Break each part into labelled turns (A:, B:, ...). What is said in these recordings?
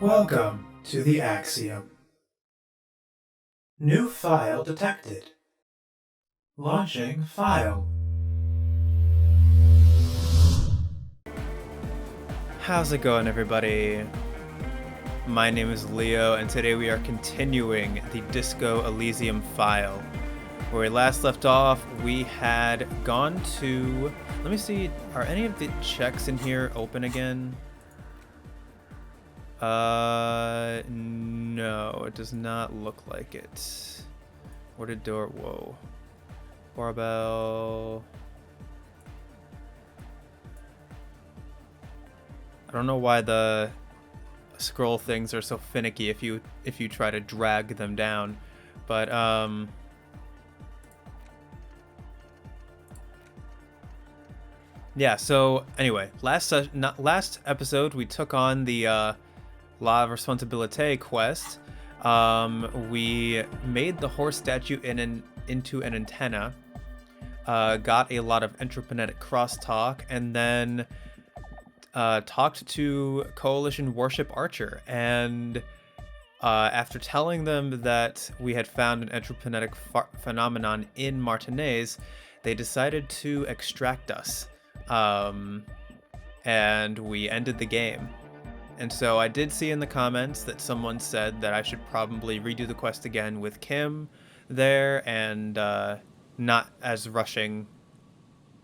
A: Welcome to the Axiom. New file detected. Launching file.
B: How's it going, everybody? My name is Leo, and today we are continuing the Disco Elysium file. Where we last left off, we had gone to... Let me see, are any of the checks in here open again? No, it does not look like it. Warded door, whoa. Barbell... I don't know why the scroll things are so finicky if you try to drag them down, but yeah. So anyway, last episode we took on the Law of Responsibility quest. We made the horse statue into an antenna. Got a lot of entropinetic crosstalk, and then talked to Coalition Warship Archer, and after telling them that we had found an entropinetic phenomenon in Martinez, they decided to extract us, and we ended the game. And so I did see in the comments that someone said that I should probably redo the quest again with Kim there, and not rushing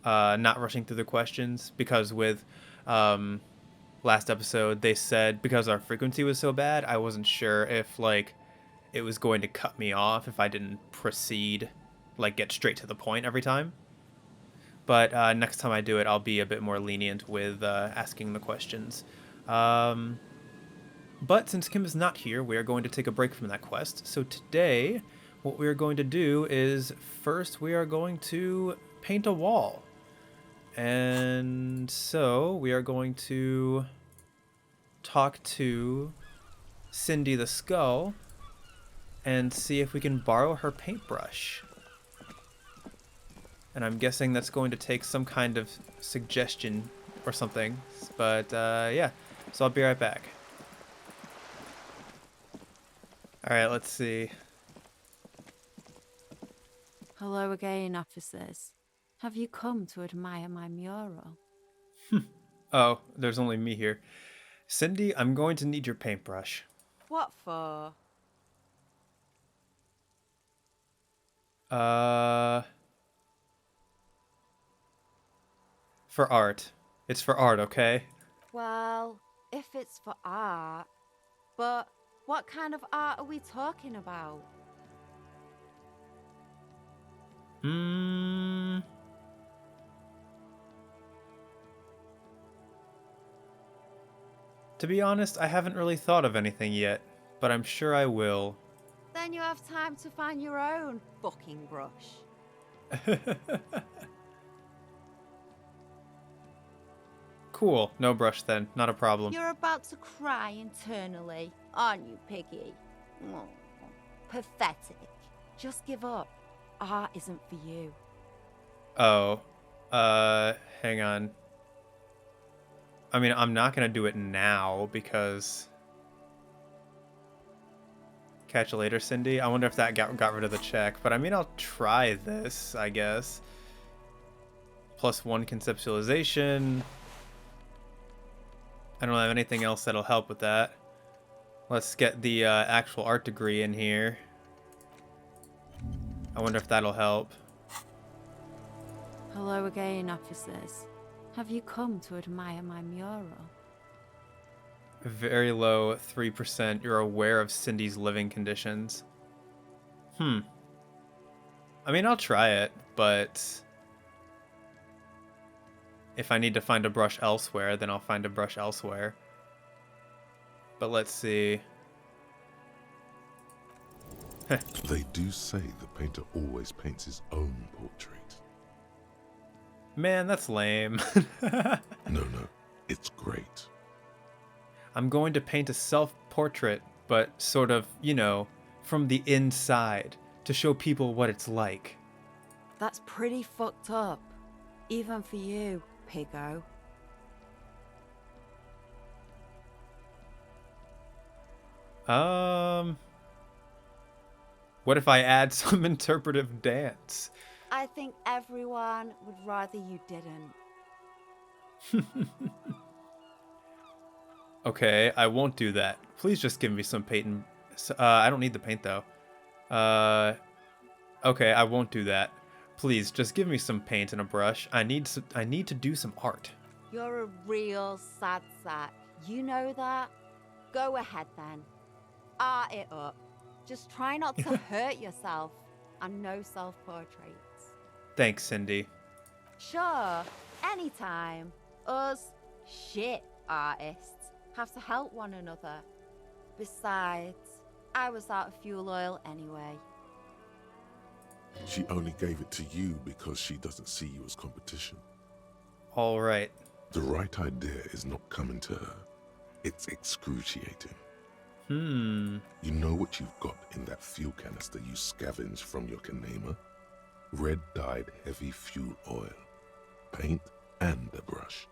B: through the questions, because with last episode they said because our frequency was so bad, I wasn't sure if like it was going to cut me off if I didn't proceed, like get straight to the point every time. But next time I do it, I'll be a bit more lenient with asking the questions. But since Kim is not here, we are going to take a break from that quest. So today, what we are going to do is first we are going to paint a wall. And so we are going to talk to Cindy the Skull and see if we can borrow her paintbrush. And I'm guessing that's going to take some kind of suggestion or something. But yeah, so I'll be right back. Alright, let's see.
C: Hello again, officers. Have you come to admire my mural?
B: Oh, there's only me here. Cindy, I'm going to need your paintbrush.
C: What for?
B: For art. It's for art, okay?
C: Well, if it's for art. But what kind of art are we talking about?
B: To be honest, I haven't really thought of anything yet, but I'm sure I will.
C: Then you have time to find your own fucking brush.
B: Cool, no brush then, not a problem.
C: You're about to cry internally, aren't you, Piggy? Oh, pathetic. Just give up. Art isn't for you.
B: Oh, hang on. I mean, I'm not gonna do it now because... Catch you later, Cindy. I wonder if that got rid of the check, but I mean, I'll try this, I guess. +1 conceptualization. I don't have anything else that'll help with that. Let's get the actual art degree in here. I wonder if that'll help.
C: Hello again, officers. Have you come to admire my mural?
B: Very low, 3%. You're aware of Cindy's living conditions. I mean, I'll try it, but... if I need to find a brush elsewhere, then I'll find a brush elsewhere. But let's see.
D: They do say the painter always paints his own portrait.
B: Man, that's lame.
D: No, it's great.
B: I'm going to paint a self-portrait, but sort of, you know, from the inside, to show people what it's like.
C: That's pretty fucked up. Even for you, Piggo.
B: What if I add some interpretive dance?
C: I think everyone would rather you didn't.
B: Okay, I won't do that. Please just give me some paint. I don't need the paint though. Okay, I won't do that. Please just give me some paint and a brush. I need to do some art.
C: You're a real sad sack. You know that? Go ahead then. Art it up. Just try not to hurt yourself. And no self-portraits.
B: Thanks, Cindy.
C: Sure, anytime. Us shit artists have to help one another. Besides, I was out of fuel oil anyway.
D: She only gave it to you because she doesn't see you as competition.
B: All right.
D: The right idea is not coming to her. It's excruciating. You know what you've got in that fuel canister you scavenged from your Kanema? Red-dyed heavy fuel oil, paint, and a brush.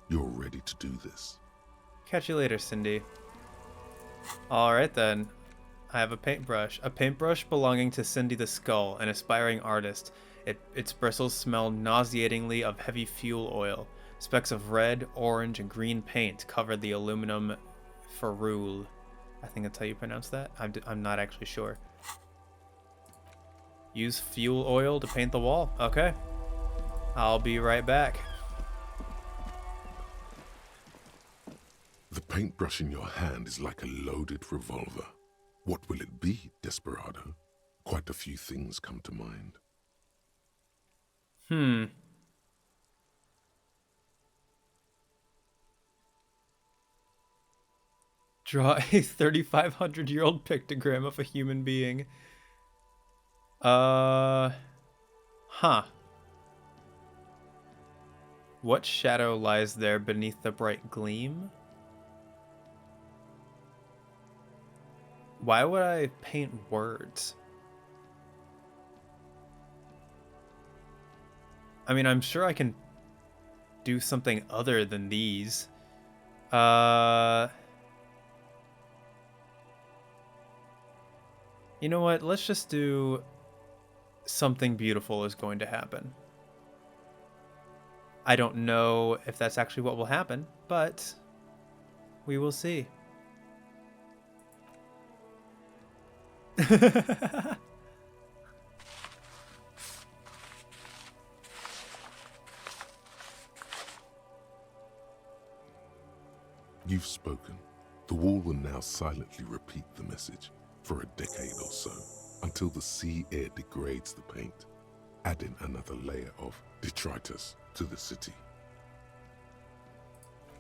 D: You're ready to do this.
B: Catch you later, Cindy. All right then. I have a paintbrush. A paintbrush belonging to Cindy the Skull, an aspiring artist. Its bristles smell nauseatingly of heavy fuel oil. Specks of red, orange, and green paint cover the aluminum ferrule. I think that's how you pronounce that. I'm not actually sure. Use fuel oil to paint the wall. Okay. I'll be right back.
D: The paintbrush in your hand is like a loaded revolver. What will it be, Desperado? Quite a few things come to mind.
B: Draw a 3,500-year-old pictogram of a human being. Huh. What shadow lies there beneath the bright gleam? Why would I paint words? I mean, I'm sure I can do something other than these. You know what? Let's just do something beautiful is going to happen. I don't know if that's actually what will happen, but we will see.
D: You've spoken. The wall will now silently repeat the message for a decade or so, until the sea air degrades the paint, adding another layer of detritus to the city.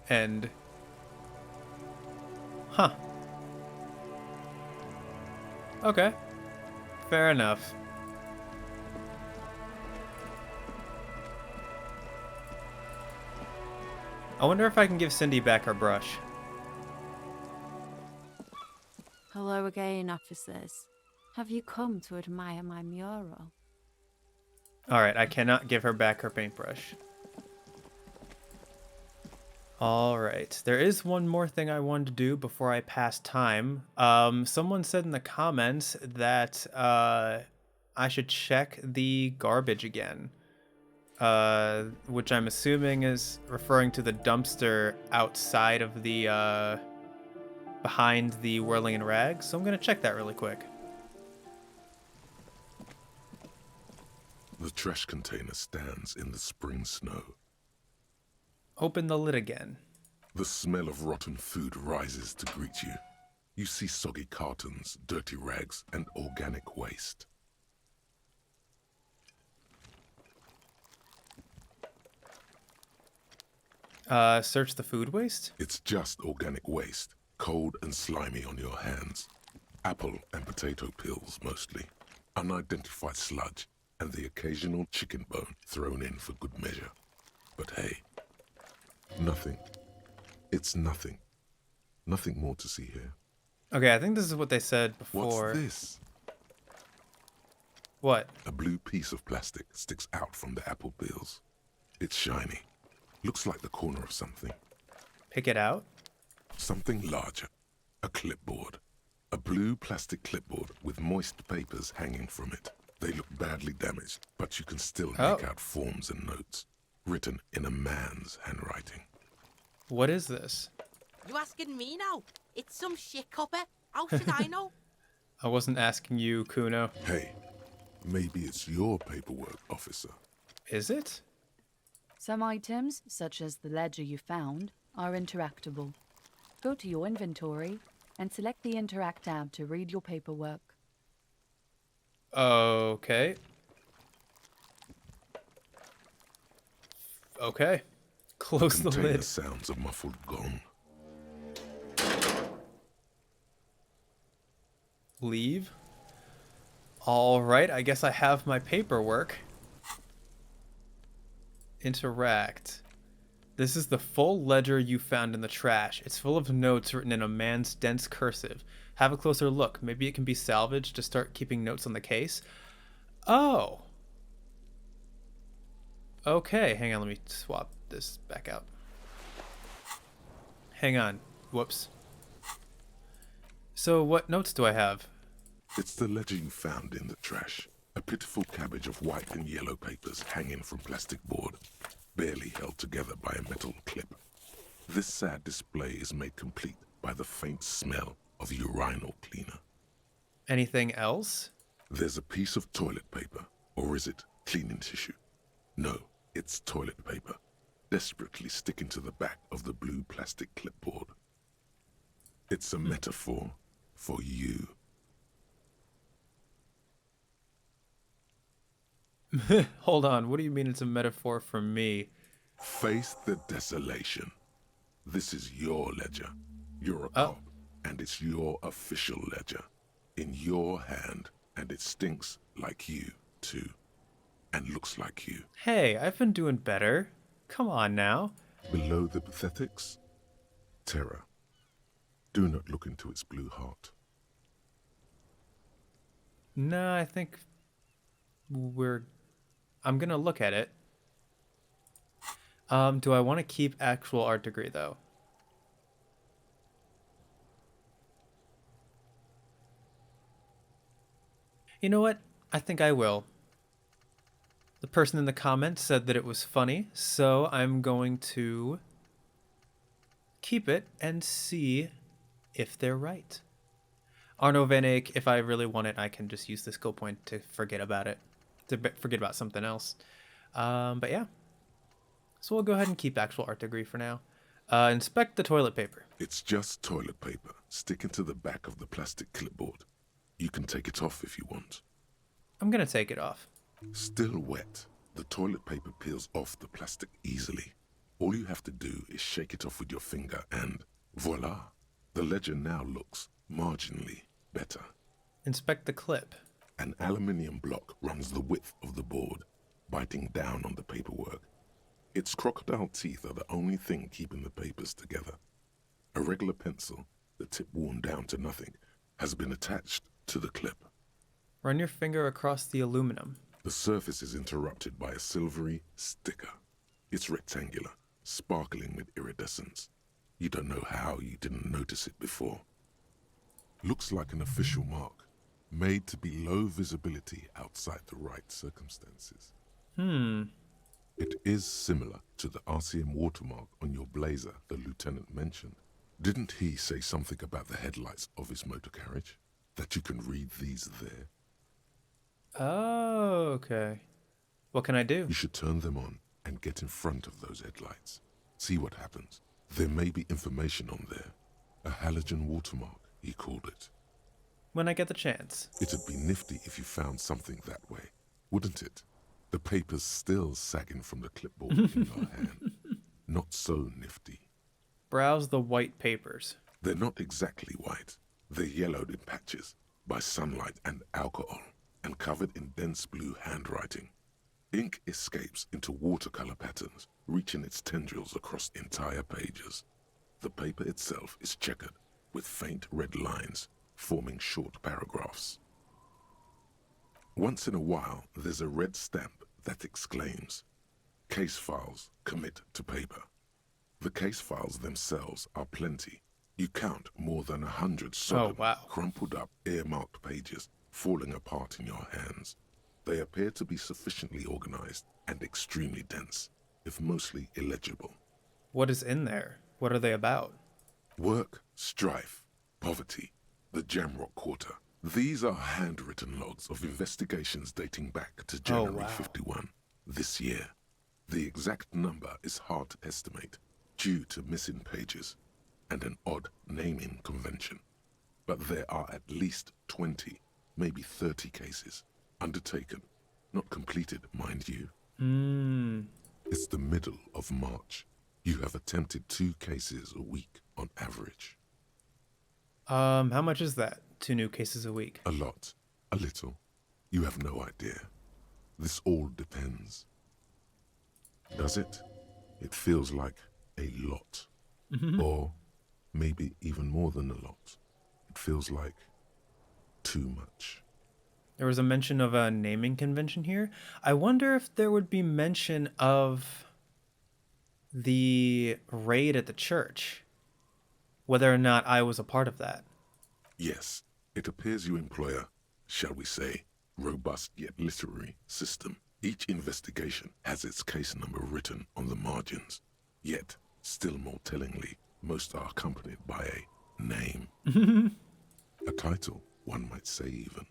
B: And... Huh. Okay. Fair enough. I wonder if I can give Cindy back her brush.
C: Hello again, officers. Have you come to admire my mural?
B: Alright, I cannot give her back her paintbrush. Alright, there is one more thing I wanted to do before I pass time. Someone said in the comments that I should check the garbage again. Which I'm assuming is referring to the dumpster outside of the, behind the Whirling in Rags. So I'm going to check that really quick.
D: The trash container stands in the spring snow.
B: Open the lid again.
D: The smell of rotten food rises to greet you. You see soggy cartons, dirty rags, and organic waste.
B: Search the food waste?
D: It's just organic waste, cold and slimy on your hands. Apple and potato peels, mostly. Unidentified sludge, and the occasional chicken bone thrown in for good measure. But hey, nothing. It's nothing. Nothing more to see here.
B: Okay, I think this is what they said before.
D: What's this?
B: What?
D: A blue piece of plastic sticks out from the apple peels. It's shiny. Looks like the corner of something.
B: Pick it out?
D: Something larger. A clipboard. A blue plastic clipboard with moist papers hanging from it. They look badly damaged, but you can still make out forms and notes, written in a man's handwriting.
B: What is this?
E: You asking me now? It's some shit copper. How should I know?
B: I wasn't asking you, Kuno.
D: Hey, maybe it's your paperwork, officer.
B: Is it?
F: Some items, such as the ledger you found, are interactable. Go to your inventory and select the Interact tab to read your paperwork.
B: Okay. Okay. Close the
D: Contain
B: lid.
D: the sounds of muffled gong.
B: Leave. All right, I guess I have my paperwork. Interact. This is the full ledger you found in the trash. It's full of notes written in a man's dense cursive. Have a closer look. Maybe it can be salvaged to start keeping notes on the case. Oh. Okay, hang on, let me swap this back out. Hang on. Whoops. So what notes do I have?
D: It's the ledger you found in the trash. A pitiful cabbage of white and yellow papers hanging from plastic board, barely held together by a metal clip. This sad display is made complete by the faint smell of urinal cleaner.
B: Anything else?
D: There's a piece of toilet paper, or is it cleaning tissue? No, it's toilet paper, desperately sticking to the back of the blue plastic clipboard. It's a metaphor for you.
B: Hold on, what do you mean it's a metaphor for me?
D: Face the desolation. This is your ledger. You're a cop, and it's your official ledger. In your hand, and it stinks like you, too. And looks like you.
B: Hey, I've been doing better. Come on now.
D: Below the pathetics, terror. Do not look into its blue heart.
B: Nah, I think I'm gonna look at it. Do I want to keep actual art degree though? You know what? I think I will. The person in the comments said that it was funny, so I'm going to keep it and see if they're right. Arno Van Eyck, if I really want it, I can just use the skill point to forget about it. To forget about something else. But yeah. So we'll go ahead and keep actual art degree for now. Inspect the toilet paper.
D: It's just toilet paper sticking to the back of the plastic clipboard. You can take it off if you want.
B: I'm gonna take it off.
D: Still wet, the toilet paper peels off the plastic easily. All you have to do is shake it off with your finger and voila! The ledger now looks marginally better.
B: Inspect the clip.
D: An aluminium block runs the width of the board, biting down on the paperwork. Its crocodile teeth are the only thing keeping the papers together. A regular pencil, the tip worn down to nothing, has been attached to the clip.
B: Run your finger across the aluminum.
D: The surface is interrupted by a silvery sticker. It's rectangular, sparkling with iridescence. You don't know how you didn't notice it before. Looks like an official mark, made to be low visibility outside the right circumstances. It is similar to the RCM watermark on your blazer the lieutenant mentioned. Didn't he say something about the headlights of his motor carriage? That you can read these there?
B: Oh, okay. What can I do?
D: You should turn them on and get in front of those headlights. See what happens. There may be information on there. A halogen watermark, he called it.
B: When I get the chance.
D: It'd be nifty if you found something that way, wouldn't it? The paper's still sagging from the clipboard in your hand. Not so nifty.
B: Browse the white papers.
D: They're not exactly white. They're yellowed in patches by sunlight and alcohol, and covered in dense blue handwriting. Ink escapes into watercolor patterns, reaching its tendrils across entire pages. The paper itself is checkered, with faint red lines, forming short paragraphs. Once in a while, there's a red stamp that exclaims, "Case files commit to paper." The case files themselves are plenty, You count more than 100 sodden,
B: wow.
D: crumpled up, earmarked pages falling apart in your hands. They appear to be sufficiently organized and extremely dense, if mostly illegible.
B: What is in there? What are they about?
D: Work, strife, poverty, the Jamrock Quarter. These are handwritten logs of investigations dating back to January
B: wow.
D: 51, this year. The exact number is hard to estimate due to missing pages and an odd naming convention. But there are at least 20, maybe 30 cases undertaken, not completed, mind you. It's the middle of March. You have attempted 2 cases a week on average.
B: How much is that? 2 new cases a week.
D: A lot, a little. You have no idea. This all depends. Does it? It feels like a lot. Or maybe even more than a lot. It feels like too much.
B: There was a mention of a naming convention here. I wonder if there would be mention of the raid at the church. Whether or not I was a part of that.
D: Yes, it appears you employ a, shall we say, robust yet literary system. Each investigation has its case number written on the margins. Yet, still more tellingly, most are accompanied by a name. A title, one might say even.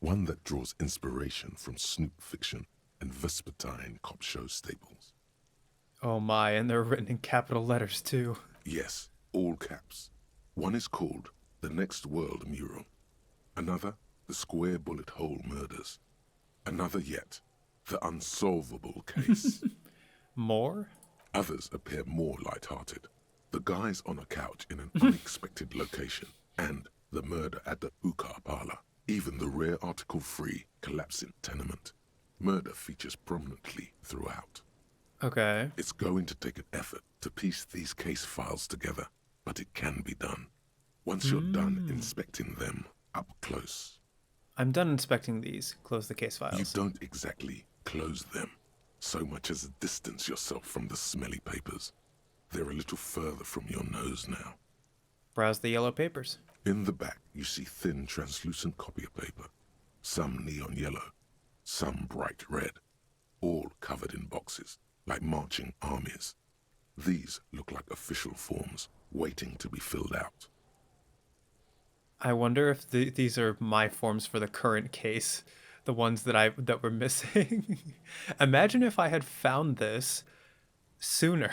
D: One that draws inspiration from snoop fiction and vespertine cop show staples.
B: Oh my, and they're written in capital letters too.
D: Yes, all caps. One is called The Next World Mural. Another, The Square Bullet Hole Murders. Another yet, The Unsolvable Case.
B: More?
D: Others appear more light-hearted. The guys on a couch in an unexpected location, and the murder at the hookah parlor. Even the rare article-free collapsing tenement. Murder features prominently throughout.
B: Okay.
D: It's going to take an effort to piece these case files together, but it can be done. Once you're done inspecting them up close.
B: I'm done inspecting these. Close the case files.
D: You don't exactly close them, so much as distance yourself from the smelly papers. They're a little further from your nose now.
B: Browse the yellow papers.
D: In the back, you see thin, translucent copier paper. Some neon yellow, some bright red, all covered in boxes, like marching armies. These look like official forms, waiting to be filled out.
B: I wonder if these are my forms for the current case, the ones that were missing. Imagine if I had found this sooner,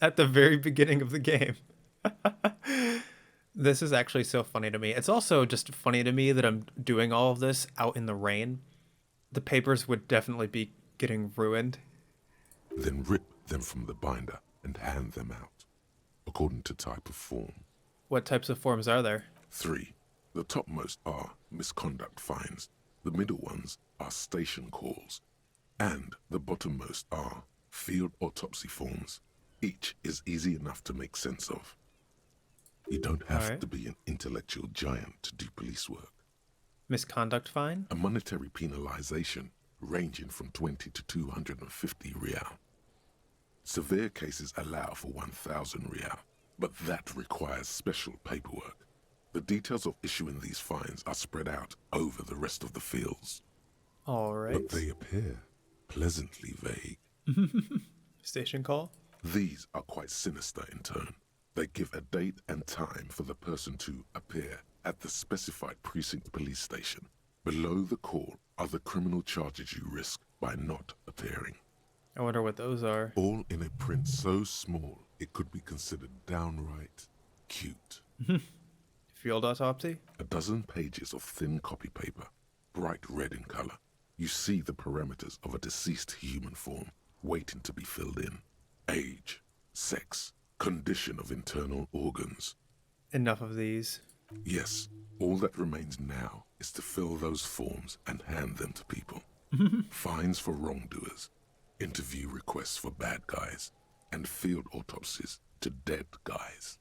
B: at the very beginning of the game. This is actually so funny to me. It's also just funny to me that I'm doing all of this out in the rain. The papers would definitely be getting ruined.
D: Then rip them from the binder and hand them out, according to type of form.
B: What types of forms are there?
D: 3. The topmost are misconduct fines. The middle ones are station calls. And the bottommost are field autopsy forms. Each is easy enough to make sense of. You don't have to be an intellectual giant to do police work.
B: Misconduct fine?
D: A monetary penalization ranging from 20 to 250 real. Severe cases allow for 1,000 real, but that requires special paperwork. The details of issuing these fines are spread out over the rest of the fields.
B: All right.
D: But they appear pleasantly vague.
B: Station call?
D: These are quite sinister in turn. They give a date and time for the person to appear at the specified precinct police station. Below the call are the criminal charges you risk by not appearing.
B: I wonder what those are.
D: All in a print so small it could be considered downright cute.
B: Field autopsy?
D: A dozen pages of thin copy paper, bright red in color. You see the parameters of a deceased human form waiting to be filled in. Age, sex, condition of internal organs.
B: Enough of these.
D: Yes, all that remains now is to fill those forms and hand them to people. Fines for wrongdoers, interview requests for bad guys, and field autopsies to dead guys.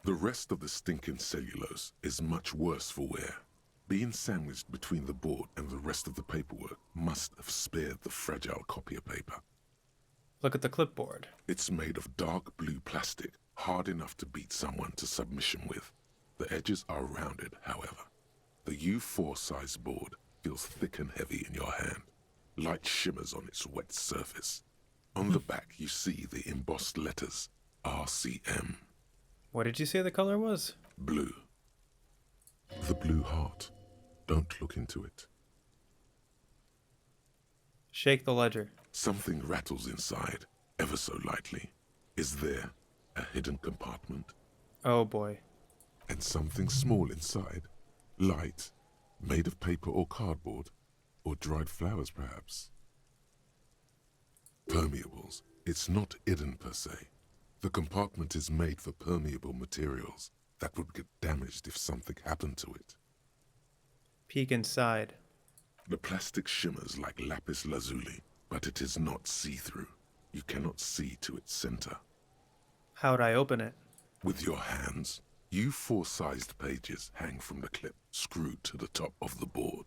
D: The rest of the stinking cellulose is much worse for wear. Being sandwiched between the board and the rest of the paperwork must have spared the fragile copier paper.
B: Look at the clipboard.
D: It's made of dark blue plastic hard enough to beat someone to submission with. The edges are rounded, however. The U4 size board feels thick and heavy in your hand. Light shimmers on its wet surface. On the back, you see the embossed letters, RCM.
B: What did you say the color was?
D: Blue. The blue heart. Don't look into it.
B: Shake the ledger.
D: Something rattles inside, ever so lightly. Is there a hidden compartment?
B: Oh boy.
D: And something small inside, light, made of paper or cardboard, or dried flowers perhaps. Permeables. It's not hidden per se. The compartment is made for permeable materials that would get damaged if something happened to it.
B: Peek inside.
D: The plastic shimmers like lapis lazuli, but it is not see-through. You cannot see to its center.
B: How'd I open it?
D: With your hands, U4-sized pages hang from the clip, screwed to the top of the board.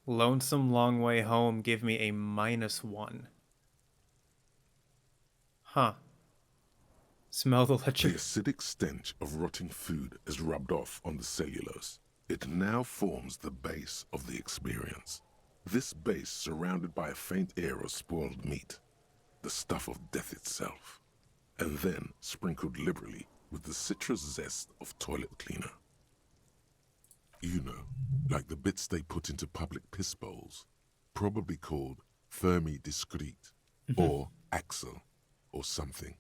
B: Lonesome Long Way Home give me a -1. Huh. Smell the
D: The
B: ledger.
D: acidic stench of rotting food is rubbed off on the cellulose. It now forms the base of the experience. This base surrounded by a faint air of spoiled meat, the stuff of death itself, and then sprinkled liberally with the citrus zest of toilet cleaner. You know, like the bits they put into public piss bowls, probably called Fermi Discrete, or Axel, or something.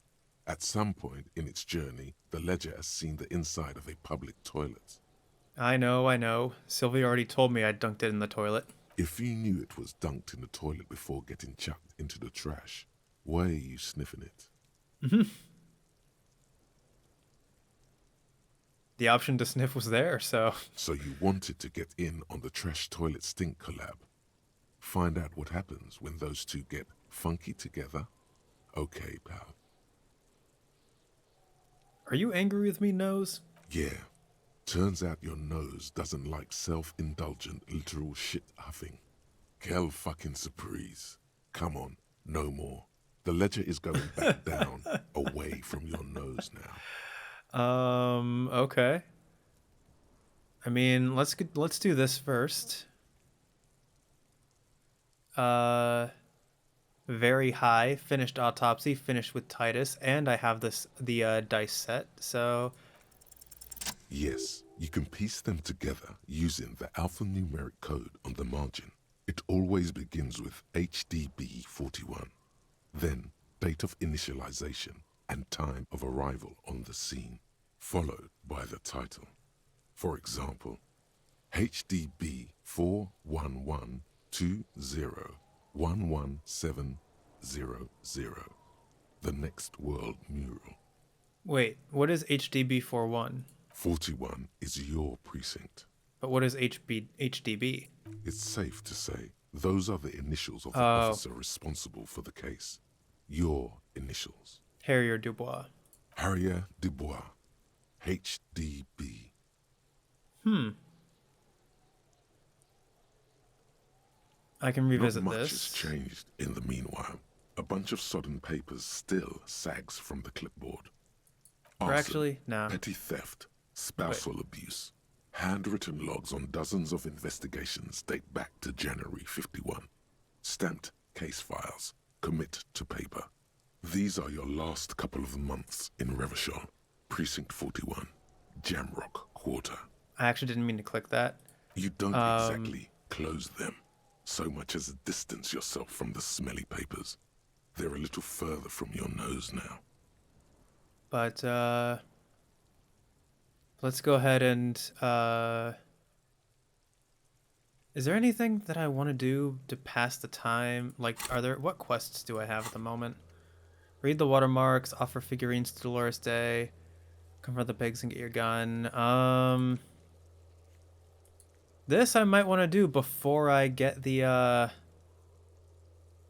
D: At some point in its journey, the ledger has seen the inside of a public toilet.
B: I know. Sylvia already told me I dunked it in the toilet.
D: If you knew it was dunked in the toilet before getting chucked into the trash, why are you sniffing it?
B: The option to sniff was there, so...
D: So you wanted to get in on the trash toilet stink collab. Find out what happens when those two get funky together? Okay, pal.
B: Are you angry with me, Nose?
D: Yeah. Turns out your nose doesn't like self-indulgent literal shit huffing. Quelle fucking surprise. Come on, no more. The ledger is going back down, away from your nose now.
B: Okay. I mean, let's do this first. Very high, finished autopsy, finished with Titus, and I have the dice set, so...
D: Yes, you can piece them together using the alphanumeric code on the margin. It always begins with HDB 41, then date of initialization and time of arrival on the scene, followed by the title. For example, HDB 41120111700, the Next World Mural.
B: Wait, what is HDB 41?
D: 41 is your precinct.
B: But what is HDB?
D: It's safe to say those are the initials of the
B: Oh.
D: officer responsible for the case. Your initials.
B: Harrier Dubois.
D: Harrier Dubois, HDB.
B: I can revisit
D: Not much has
B: this.
D: changed in the meanwhile. A bunch of sodden papers still sags from the clipboard.
B: Or
D: Arson,
B: actually, nah.
D: petty theft, spousal abuse. Handwritten logs on dozens of investigations date back to January 51. Stamped case files. Commit to paper. These are your last couple of months in Revachol, Precinct 41, Jamrock Quarter.
B: I actually didn't mean to click that.
D: You don't exactly close them, so much as distance yourself from the smelly papers. They're a little further from your nose now.
B: But, let's go ahead and, is there anything that I want to do to pass the time? Like, what quests do I have at the moment? Read the watermarks, offer figurines to Dolores Day, confront the pigs and get your gun. This I might want to do before I get the,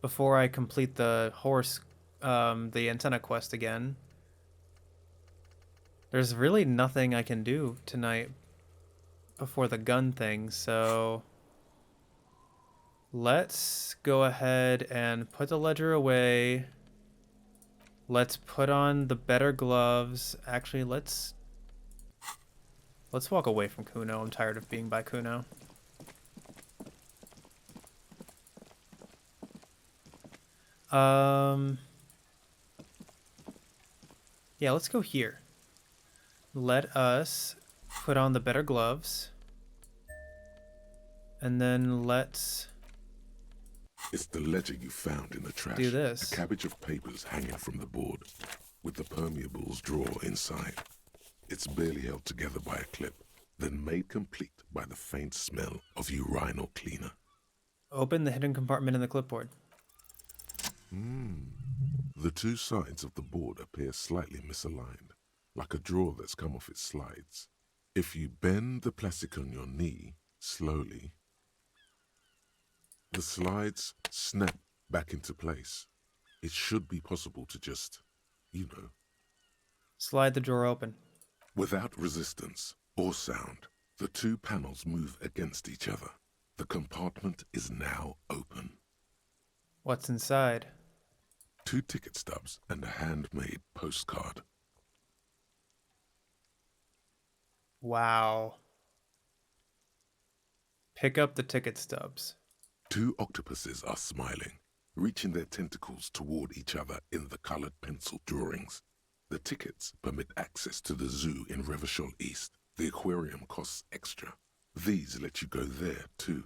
B: before I complete the horse, the antenna quest again. There's really nothing I can do tonight before the gun thing, so let's go ahead and put the ledger away. Let's put on the better gloves. Actually, let's walk away from Kuno. I'm tired of being by Kuno. Yeah, let's go here. Let us put on the better gloves. And then let's
D: It's the ledger you found in the trash.
B: do this.
D: A cabbage of papers hanging from the board, with the permeables drawer inside. It's barely held together by a clip, then made complete by the faint smell of urinal cleaner.
B: Open the hidden compartment in the clipboard.
D: The two sides of the board appear slightly misaligned, like a drawer that's come off its slides. If you bend the plastic on your knee slowly, the slides snap back into place. It should be possible to just,
B: Slide the drawer open.
D: without resistance or sound, the two panels move against each other. The compartment is now open.
B: What's inside?
D: 2 ticket stubs and a handmade postcard.
B: Wow. Pick up the ticket stubs.
D: 2 octopuses are smiling, reaching their tentacles toward each other in the colored pencil drawings. The tickets permit access to the zoo in Revachol East. The aquarium costs extra. These let you go there too.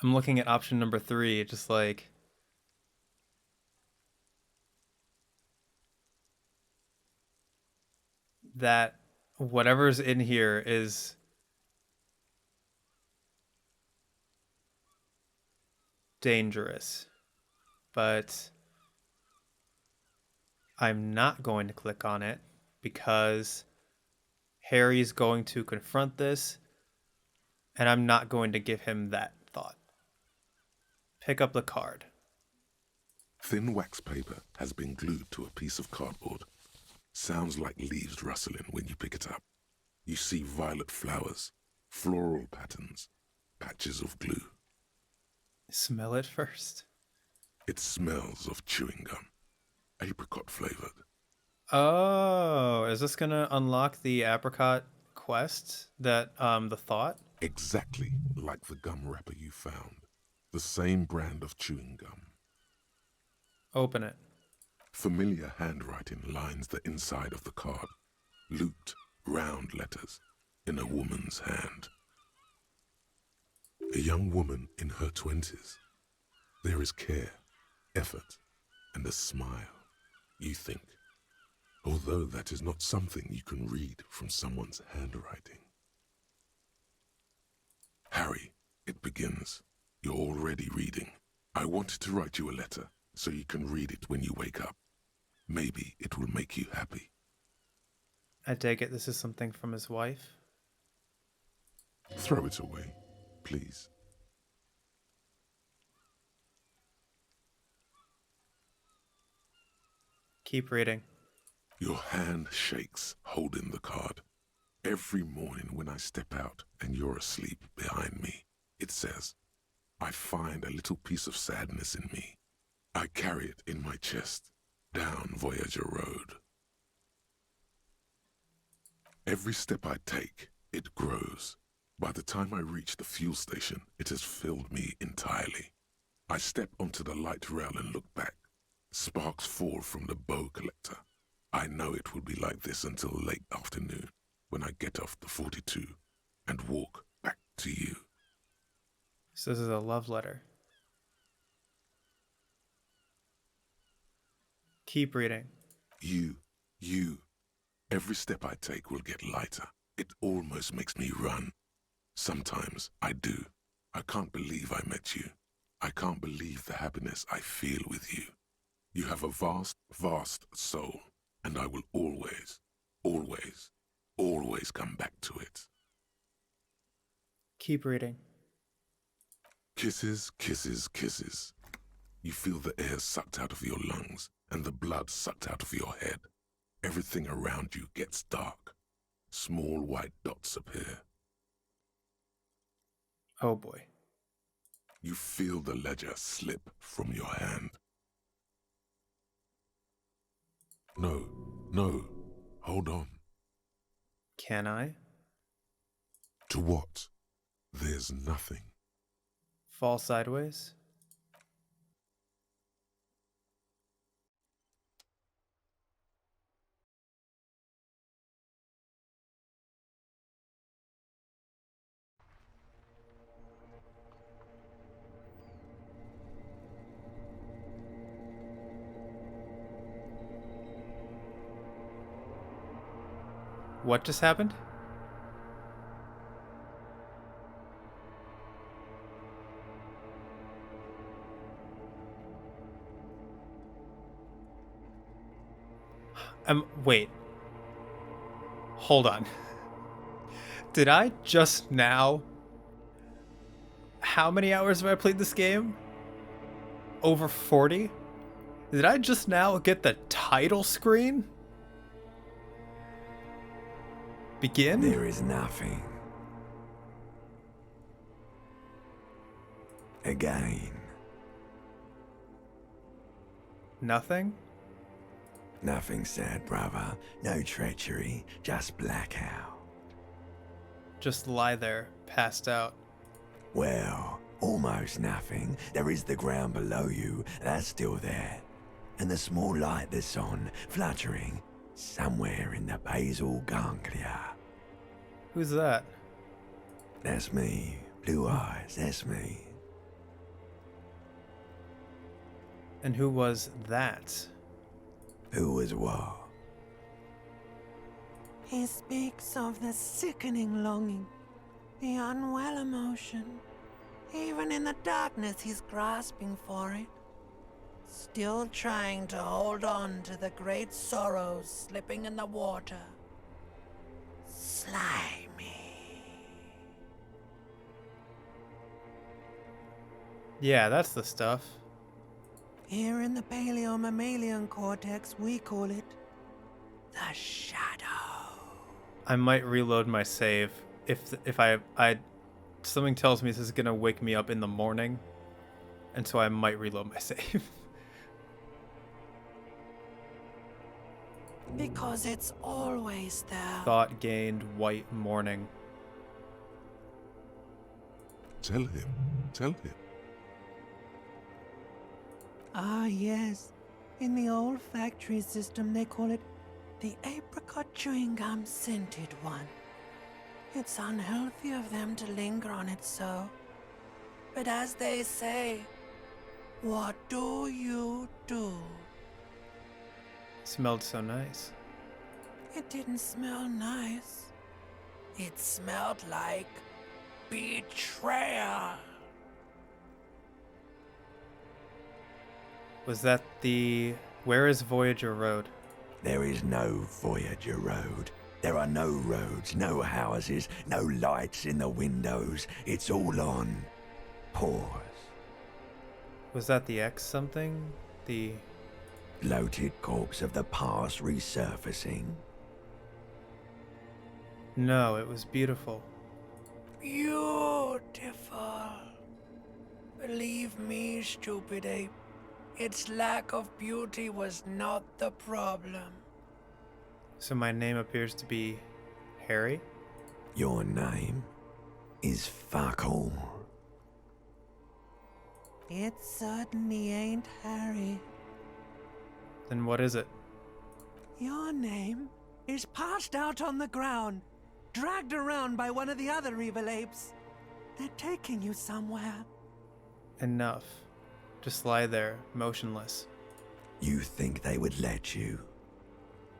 B: I'm looking at option number 3, just like... that whatever's in here is... dangerous. But... I'm not going to click on it because Harry's going to confront this and I'm not going to give him that thought. Pick up the card.
D: Thin wax paper has been glued to a piece of cardboard. Sounds like leaves rustling when you pick it up. You see violet flowers, floral patterns, patches of glue.
B: Smell it first.
D: It smells of chewing gum, apricot flavored.
B: Oh, is this gonna unlock the apricot quest that the thought?
D: Exactly like the gum wrapper you found. The same brand of chewing gum.
B: Open it.
D: Familiar handwriting lines the inside of the card. Looped, round letters in a woman's hand. A young woman in her 20s. There is care, effort, and a smile, you think. Although that is not something you can read from someone's handwriting. Harry, it begins. You're already reading. I wanted to write you a letter so you can read it when you wake up. Maybe it will make you happy.
B: I take it this is something from his wife.
D: Throw it away, please.
B: Keep reading.
D: Your hand shakes, holding the card. Every morning when I step out and you're asleep behind me, it says, I find a little piece of sadness in me. I carry it in my chest, down Voyager Road. Every step I take, it grows. By the time I reach the fuel station, it has filled me entirely. I step onto the light rail and look back. Sparks fall from the bow collector. I know it will be like this until late afternoon, when I get off the 42 and walk back to you.
B: So this is a love letter. Keep reading.
D: You. Every step I take will get lighter. It almost makes me run. Sometimes I do. I can't believe I met you. I can't believe the happiness I feel with you. You have a vast, vast soul, and I will always, always, always come back to it.
B: Keep reading.
D: Kisses, kisses, kisses. You feel the air sucked out of your lungs and the blood sucked out of your head. Everything around you gets dark. Small white dots appear.
B: Oh boy.
D: You feel the ledger slip from your hand. No, no. Hold on.
B: Can I?
D: To what? There's nothing.
B: Fall sideways? What just happened? Wait. Hold on. Did I just now... How many hours have I played this game? Over 40? Did I just now get the title screen? Begin?
G: There is nothing. Again.
B: Nothing?
G: Nothing sad, brother. No treachery, just blackout.
B: Just lie there, passed out.
G: Well, almost nothing. There is the ground below you, that's still there. And the small light that's on, fluttering, somewhere in the basal ganglia.
B: Who's that?
G: That's me. Blue eyes, that's me.
B: And who was that?
G: Who was what?
E: He speaks of the sickening longing, the unwell emotion. Even in the darkness, he's grasping for it. Still trying to hold on to the great sorrows slipping in the water. Slimy.
B: Yeah, that's the stuff.
E: Here in the paleo-mammalian cortex, we call it the shadow.
B: I might reload my save if I something tells me this is gonna wake me up in the morning, and so I might reload my save.
E: Because it's always there.
B: Thought gained white morning.
D: Tell him. Tell him.
E: Ah, yes. In the olfactory system, they call it the apricot chewing gum scented one. It's unhealthy of them to linger on it so. But as they say, what do you do?
B: Smelled so nice.
E: It didn't smell nice. It smelled like betrayal.
B: Was that the... Where is Voyager Road?
G: There is no Voyager Road. There are no roads, no houses, no lights in the windows. It's all on pause.
B: Was that the X something? The...
G: Bloated corpse of the past resurfacing.
B: No, it was beautiful.
E: Beautiful. Believe me, stupid ape. Its lack of beauty was not the problem.
B: So my name appears to be Harry?
G: Your name is fuck all.
E: It certainly ain't Harry.
B: Then what is it?
E: Your name is passed out on the ground, dragged around by one of the other evil apes. They're taking you somewhere.
B: Enough. Just lie there, motionless.
G: You think they would let you?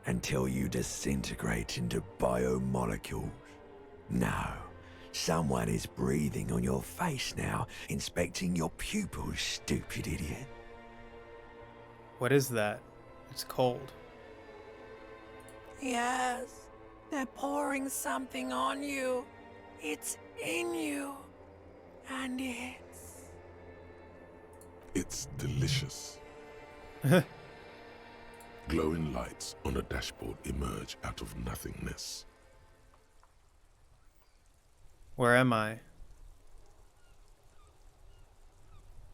G: Until you disintegrate into biomolecules? No. Someone is breathing on your face now, inspecting your pupils, stupid idiot.
B: What is that? It's cold.
E: Yes, they're pouring something on you. It's in you. And
D: It's delicious. Glowing lights on a dashboard emerge out of nothingness.
B: Where am I?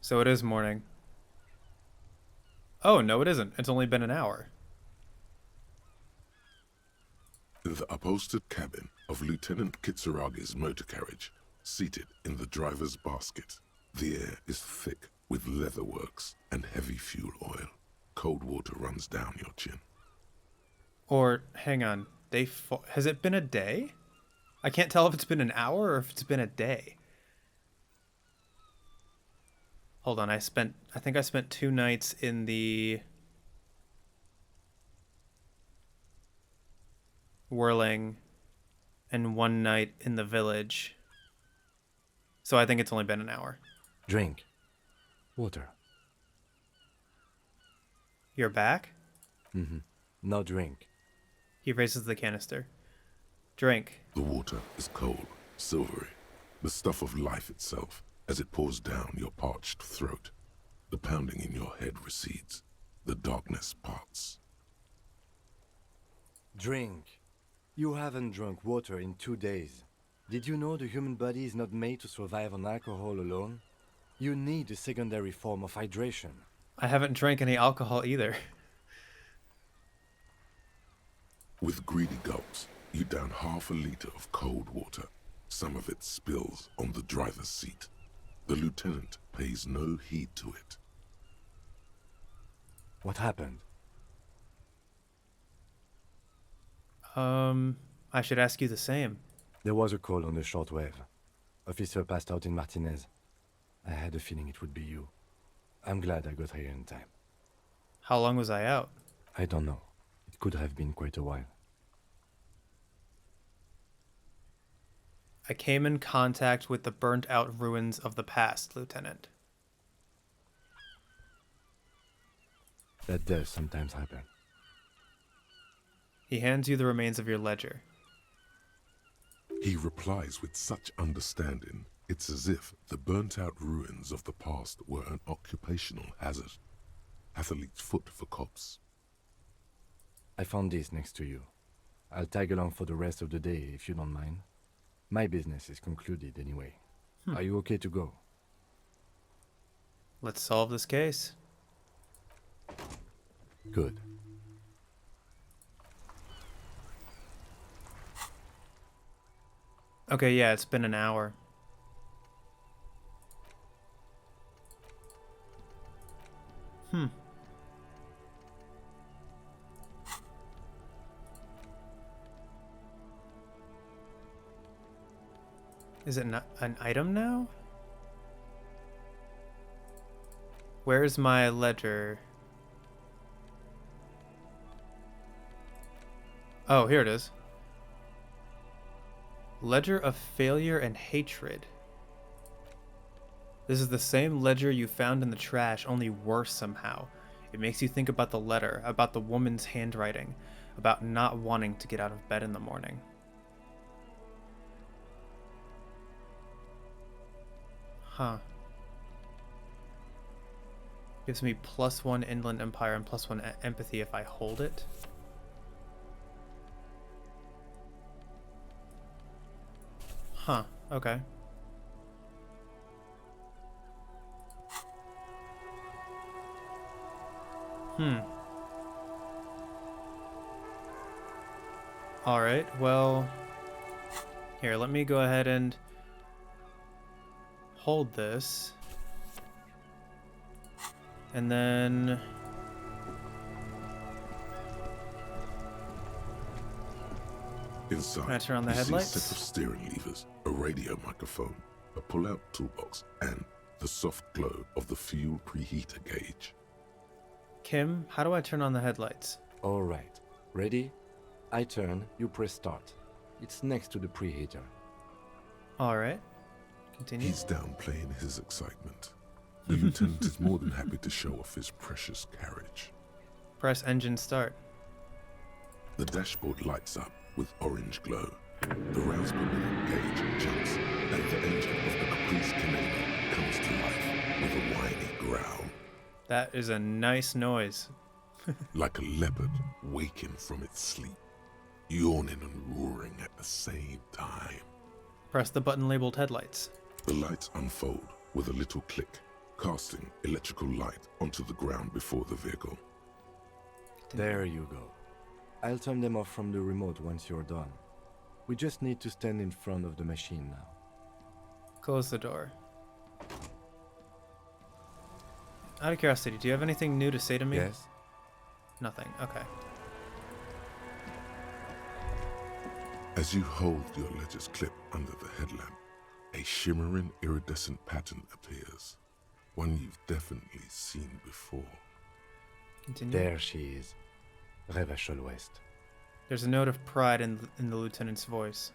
B: So it is morning. Oh, no it isn't. It's only been an hour.
D: In the upholstered cabin of Lieutenant Kitsuragi's motor carriage, seated in the driver's basket. The air is thick with leatherworks and heavy fuel oil. Cold water runs down your chin.
B: Or, hang on, has it been a day? I can't tell if it's been an hour or if it's been a day. Hold on, I think I spent 2 nights in the Whirling and 1 night in the village. So I think it's only been an hour.
H: Drink. Water.
B: You're back?
H: Mm-hmm. No drink.
B: He raises the canister. Drink.
D: The water is cold, silvery, the stuff of life itself, as it pours down your parched throat. The pounding in your head recedes. The darkness parts.
H: Drink. You haven't drunk water in 2 days. Did you know the human body is not made to survive on alcohol alone? You need a secondary form of hydration.
B: I haven't drank any alcohol either.
D: With greedy gulps, you down half a liter of cold water. Some of it spills on the driver's seat. The lieutenant pays no heed to it.
H: What happened?
B: I should ask you the same.
H: There was a call on the shortwave. Officer passed out in Martinez. I had a feeling it would be you. I'm glad I got here in time.
B: How long was I out?
H: I don't know. It could have been quite a while.
B: I came in contact with the burnt-out ruins of the past, Lieutenant.
H: That does sometimes happen.
B: He hands you the remains of your ledger.
D: He replies with such understanding, it's as if the burnt-out ruins of the past were an occupational hazard. Athlete's foot for cops.
H: I found this next to you. I'll tag along for the rest of the day if you don't mind. My business is concluded anyway. Are you okay to go?
B: Let's solve this case.
H: Good.
B: Okay, yeah, it's been an hour. Is it not an item now? Where's my ledger? Oh, here it is. Ledger of Failure and Hatred. This is the same ledger you found in the trash, only worse somehow. It makes you think about the letter, about the woman's handwriting, about not wanting to get out of bed in the morning. Huh. Gives me +1 Inland Empire and +1 empathy if I hold it. Huh, okay. Alright, well... Here, let me go ahead and... hold this. And then...
D: Inside,
B: Can I turn on the
D: you
B: headlights?
D: see a set of steering levers, a radio microphone, a pull-out toolbox, and the soft glow of the fuel preheater gauge.
B: Kim, how do I turn on the headlights?
H: All right. Ready? I turn, you press start. It's next to the preheater.
B: Alright. Continue.
D: He's downplaying his excitement. The lieutenant is more than happy to show off his precious carriage.
B: Press engine start.
D: The dashboard lights up with orange glow. The rounds per minute gauge jumps, and the engine of the Caprice Canelo comes to life with a whiny growl.
B: That is a nice noise.
D: Like a leopard waking from its sleep, yawning and roaring at the same time.
B: Press the button labeled headlights.
D: The lights unfold with a little click, casting electrical light onto the ground before the vehicle.
H: There you go. I'll turn them off from the remote once you're done. We just need to stand in front of the machine now.
B: Close the door. Out of curiosity, do you have anything new to say to me?
H: Yes?
B: Nothing. Okay.
D: As you hold your ledger's clip under the headlamp, a shimmering iridescent pattern appears. One you've definitely seen before.
B: Continue.
H: There she is. Revachol West.
B: There's a note of pride in the lieutenant's voice.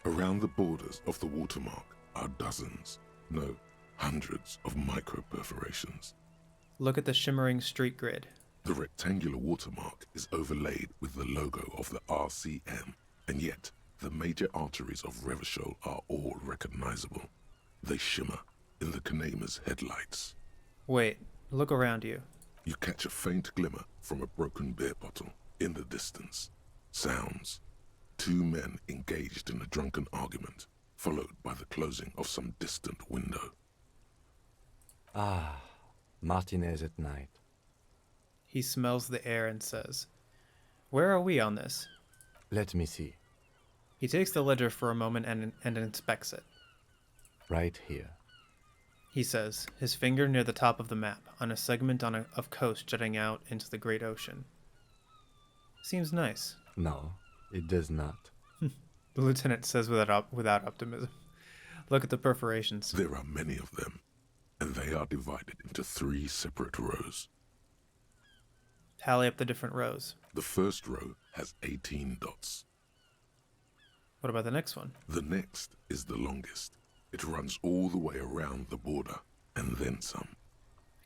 D: Around the borders of the watermark are dozens, no, hundreds of micro-perforations.
B: Look at the shimmering street grid.
D: The rectangular watermark is overlaid with the logo of the RCM, and yet the major arteries of Revachol are all recognizable. They shimmer in the Kanema's headlights.
B: Wait, look around you.
D: You catch a faint glimmer from a broken beer bottle in the distance. Sounds. Two men engaged in a drunken argument, followed by the closing of some distant window.
H: Ah, Martinez at night.
B: He smells the air and says, "Where are we on this?"
H: Let me see.
B: He takes the ledger for a moment and inspects it.
H: Right here.
B: He says, his finger near the top of the map, on a segment of coast jutting out into the great ocean. Seems nice.
H: No, it does not.
B: The lieutenant says without optimism. Look at the perforations.
D: There are many of them, and they are divided into 3 separate rows.
B: Tally up the different rows.
D: The first row has 18 dots.
B: What about the next one?
D: The next is the longest. It runs all the way around the border, and then some.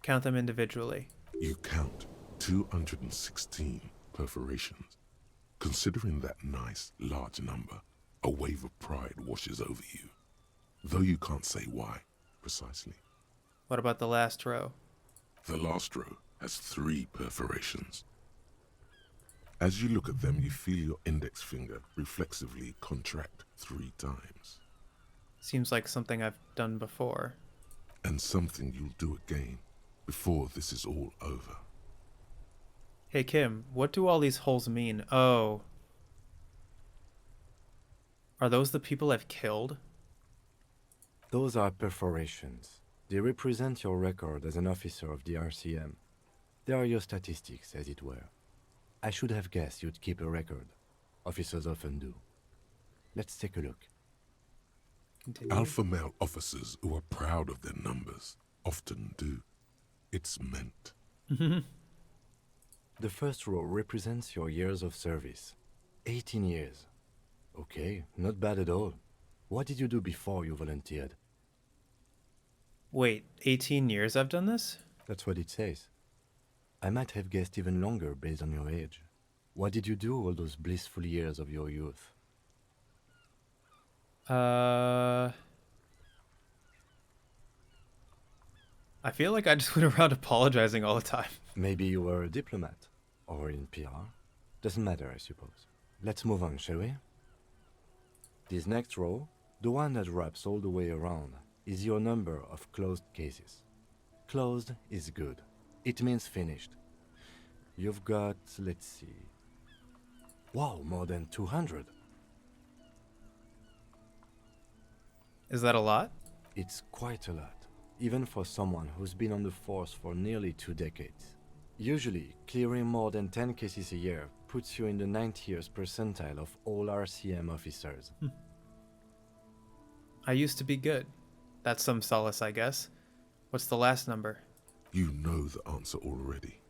B: Count them individually.
D: You count 216 perforations. Considering that nice, large number, a wave of pride washes over you. Though you can't say why, precisely.
B: What about the last row?
D: The last row has 3 perforations. As you look at them, you feel your index finger reflexively contract 3 times.
B: Seems like something I've done before.
D: And something you'll do again before this is all over.
B: Hey Kim, what do all these holes mean? Oh. Are those the people I've killed?
H: Those are perforations. They represent your record as an officer of the RCM. They are your statistics, as it were. I should have guessed you'd keep a record. Officers often do. Let's take a look.
B: Continue.
D: Alpha male officers who are proud of their numbers often do. It's meant.
H: The first row represents your years of service. 18 years. Okay, not bad at all. What did you do before you volunteered?
B: Wait, 18 years I've done this?
H: That's what it says. I might have guessed even longer based on your age. What did you do all those blissful years of your youth?
B: I feel like I just went around apologizing all the time.
H: Maybe you were a diplomat, or in PR. Doesn't matter, I suppose. Let's move on, shall we? This next row, the one that wraps all the way around, is your number of closed cases. Closed is good. It means finished. You've got, let's see... Wow, more than 200.
B: Is that a lot?
H: It's quite a lot, even for someone who's been on the force for nearly 2 decades. Usually, clearing more than 10 cases a year puts you in the 90th percentile of all RCM officers.
B: I used to be good. That's some solace, I guess. What's the last number?
D: You know the answer already.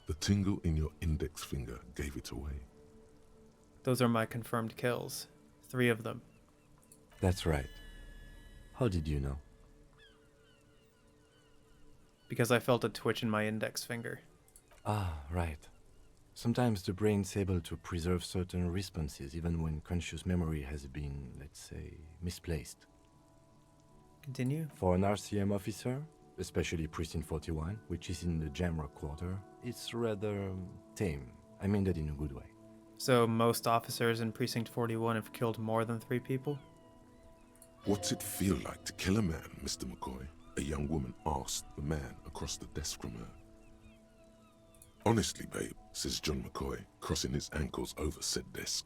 D: The tingle in your index finger gave it away.
B: Those are my confirmed kills. 3 of them.
H: That's right. How did you know?
B: Because I felt a twitch in my index finger.
H: Ah, right. Sometimes the brain's able to preserve certain responses even when conscious memory has been, let's say, misplaced.
B: Continue.
H: For an RCM officer, especially Precinct 41, which is in the Jamrock Quarter, it's rather tame. I mean that in a good way.
B: So most officers in Precinct 41 have killed more than 3 people?
D: What's it feel like to kill a man, Mr. McCoy? A young woman asked the man across the desk from her. Honestly, babe, says John McCoy, crossing his ankles over said desk.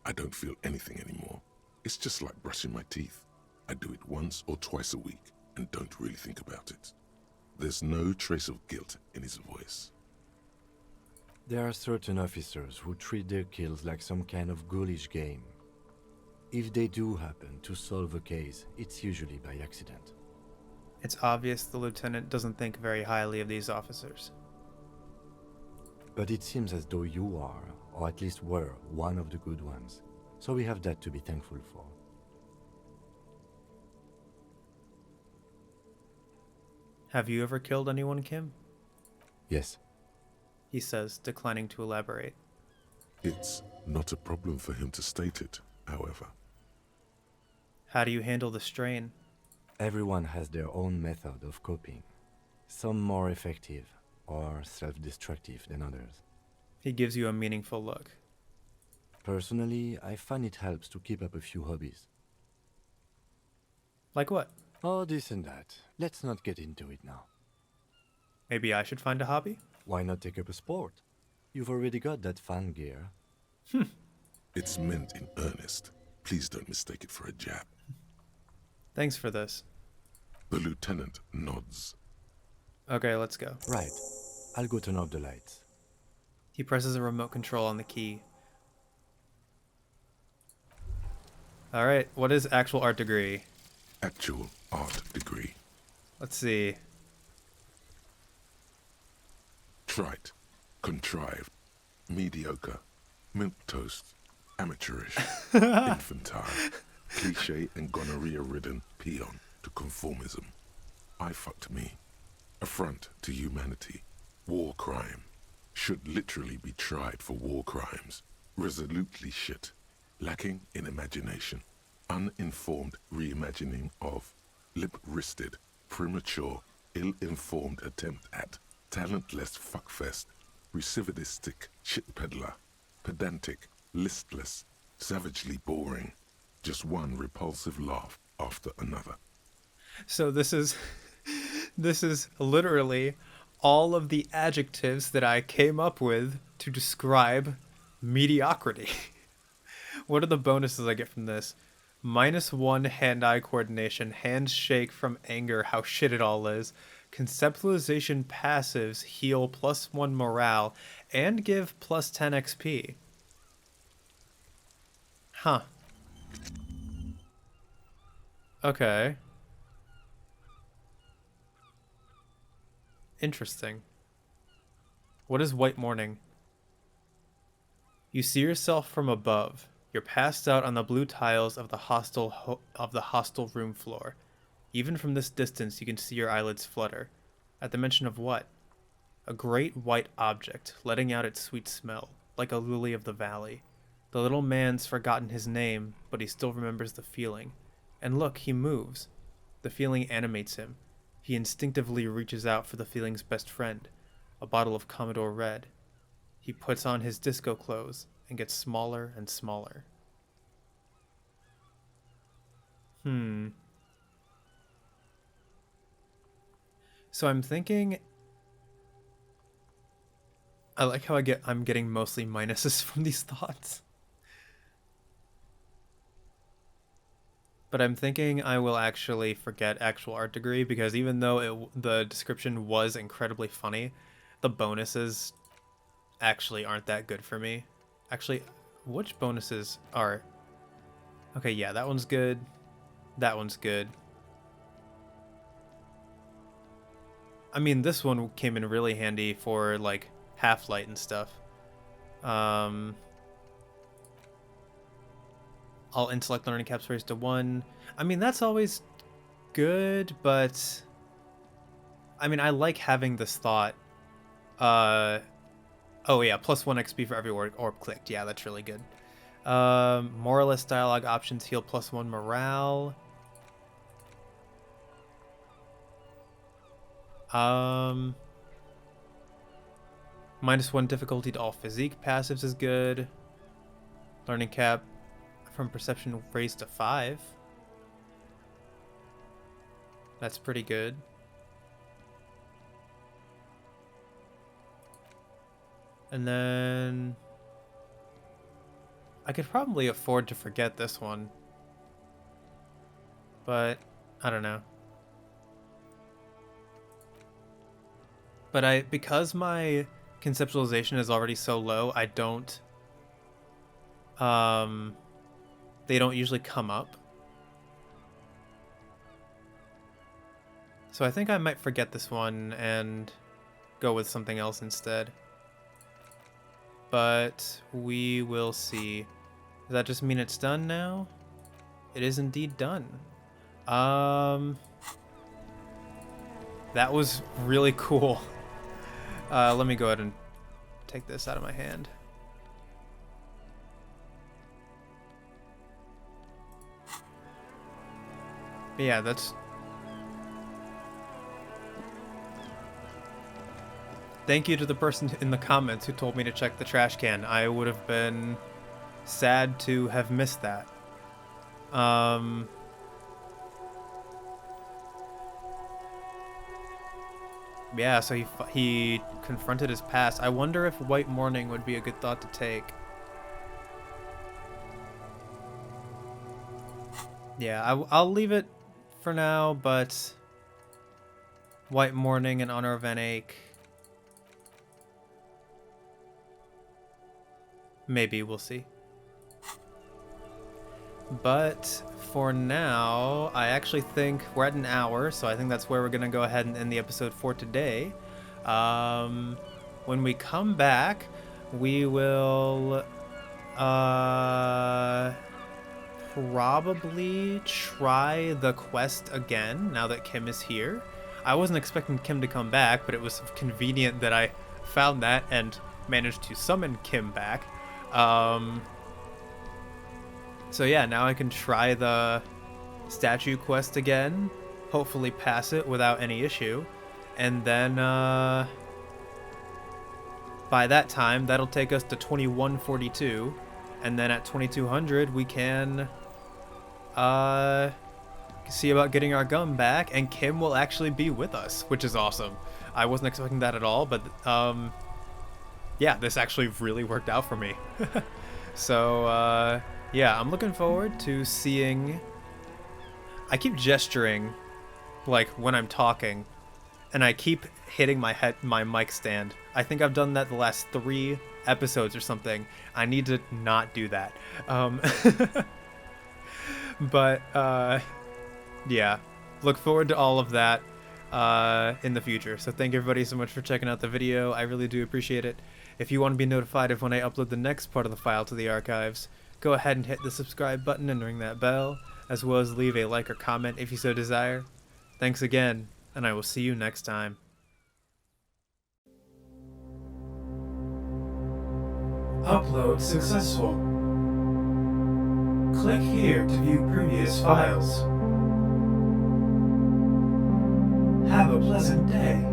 D: I don't feel anything anymore. It's just like brushing my teeth. I do it once or twice a week and don't really think about it. There's no trace of guilt in his voice.
H: There are certain officers who treat their kills like some kind of ghoulish game. If they do happen to solve a case, it's usually by accident.
B: It's obvious the lieutenant doesn't think very highly of these officers.
H: But it seems as though you are, or at least were, one of the good ones. So we have that to be thankful for.
B: Have you ever killed anyone, Kim?
H: Yes.
B: He says, declining to elaborate.
D: It's not a problem for him to state it, however.
B: How do you handle the strain?
H: Everyone has their own method of coping. Some more effective or self-destructive than others.
B: He gives you a meaningful look.
H: Personally, I find it helps to keep up a few hobbies.
B: Like what?
H: Oh, this and that. Let's not get into it now.
B: Maybe I should find a hobby?
H: Why not take up a sport? You've already got that fan gear.
D: It's meant in earnest. Please don't mistake it for a jab.
B: Thanks for this.
D: The lieutenant nods.
B: Okay, let's go.
H: Right. I'll go turn off the lights.
B: He presses a remote control on the key. Alright, what is actual art degree?
D: Actual art degree.
B: Let's see.
D: Trite, contrived, mediocre, milquetoast, amateurish, infantile, cliché and gonorrhea-ridden peon to conformism. I fucked me. Affront to humanity. War crime. Should literally be tried for war crimes. Resolutely shit. Lacking in imagination. Uninformed reimagining of. Limp-wristed, premature, ill-informed attempt at. Talentless fuckfest. Recidivistic shit peddler. Pedantic, listless, savagely boring. Just one repulsive laugh after another.
B: So this is literally all of the adjectives that I came up with to describe mediocrity. What are the bonuses I get from this? -1 hand-eye coordination, hands shake from anger, how shit it all is. Conceptualization passives heal +1 morale and give +10 XP. Huh. Okay. Interesting. What is white morning? You see yourself from above. You're passed out on the blue tiles of the hostel room floor. Even from this distance, you can see your eyelids flutter. At the mention of what? A great white object, letting out its sweet smell, like a lily of the valley. The little man's forgotten his name, but he still remembers the feeling. And look, he moves. The feeling animates him. He instinctively reaches out for the feeling's best friend, a bottle of Commodore Red. He puts on his disco clothes and gets smaller and smaller. So I'm thinking, I like how I'm getting mostly minuses from these thoughts. But I'm thinking I will actually forget actual art degree, because even though the description was incredibly funny, the bonuses actually aren't that good for me. Actually, which bonuses are... Okay, yeah, that one's good. That one's good. I mean, this one came in really handy for, like, half-light and stuff. All intellect learning caps raised to 1. I mean, that's always good, but... I mean, I like having this thought. Oh yeah, +1 XP for every orb clicked. Yeah, that's really good. More or less dialogue options heal +1 morale. -1 difficulty to all physique passives is good. Learning cap from perception raised to 5. That's pretty good. And then I could probably afford to forget this one, but I don't know. But because my conceptualization is already so low, I don't they don't usually come up. So I think I might forget this one and go with something else instead. But we will see. Does that just mean it's done now? It is indeed done. That was really cool. Let me go ahead and take this out of my hand. But yeah, that's... Thank you to the person in the comments who told me to check the trash can. I would have been sad to have missed that. Yeah, so he confronted his past. I wonder if White Morning would be a good thought to take. Yeah, I'll leave it for now, but White Morning in honor of Van Eyck. Maybe, we'll see. But for now, I actually think we're at an hour, so I think that's where we're going to go ahead and end the episode for today. When we come back, we will probably try the quest again now that Kim is here. I wasn't expecting Kim to come back, but it was convenient that I found that and managed to summon Kim back. So yeah, now I can try the statue quest again, hopefully pass it without any issue, and then by that time that'll take us to 2142, and then at 2200 we can see about getting our gun back, and Kim will actually be with us, which is awesome. I wasn't expecting that at all, but yeah, this actually really worked out for me. So yeah, I'm looking forward to seeing... I keep gesturing, like, when I'm talking, and I keep hitting my mic stand. I think I've done that the last 3 episodes or something. I need to not do that. But, yeah, look forward to all of that in the future. So thank you everybody so much for checking out the video. I really do appreciate it. If you want to be notified of when I upload the next part of the file to the archives, go ahead and hit the subscribe button and ring that bell, as well as leave a like or comment if you so desire. Thanks again, and I will see you next time.
A: Upload successful. Click here to view previous files. Have a pleasant day.